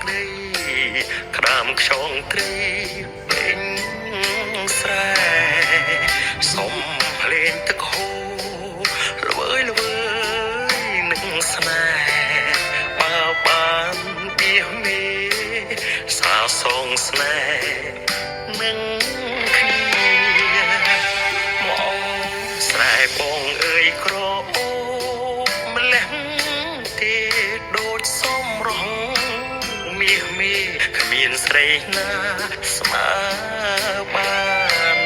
ក្តីក្តាមខ្យងត្រីពេញស្រែសុំភ្លេងទឹកហូរល្វើយល្វើយនឹងស្នេហ៍បើបានបៀមេសាសងស្នេហ៍នឹងគ្នាមកស្រែបងអើយក្រអូបម្លេះទេដូចសំរងមាសមេគ្មានស្រីណាស្មើបាន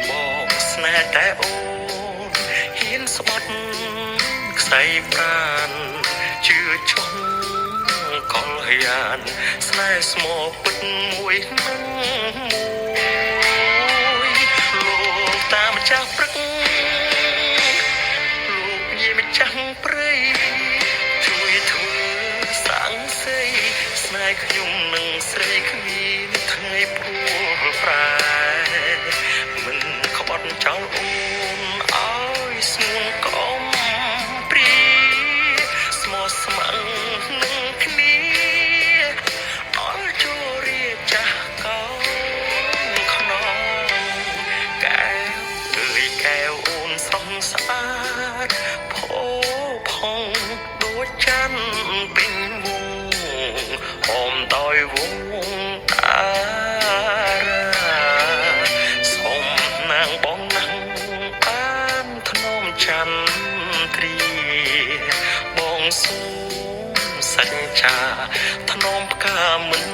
បងស្នេហ៍តែអូនហ៊ានស្បត់ខ្សែប្រានជឿចង់កលយានស្នេហ៍ស្មោះពិតមួយនឹងមួយលោកតាមម្ចាស់ព្រឹកលោកយាយម្ចាស់ព្រៃជួយធ្វើសាំងសីស្នេហ៍ខ្ញុំនឹងស្រីគ្មានថ្ងៃព្រួលប្រែមិនក្បត់ចោលអូនឲ្យស្ងួនកំព្រីស្មោះស្ម័គ្រនឹងគ្នាអល់ចូលរាចាស់កោខ្នងកែវអើយកែវអូនស្រស់ស្អាតផូផង់ដូចច័ន្ទពេញវងហោមដោយវងតារាសូមនាងបងណាំងបានធ្នមចន្ទ្រីបងសូមសច្ចាធ្នមផ្កាមិន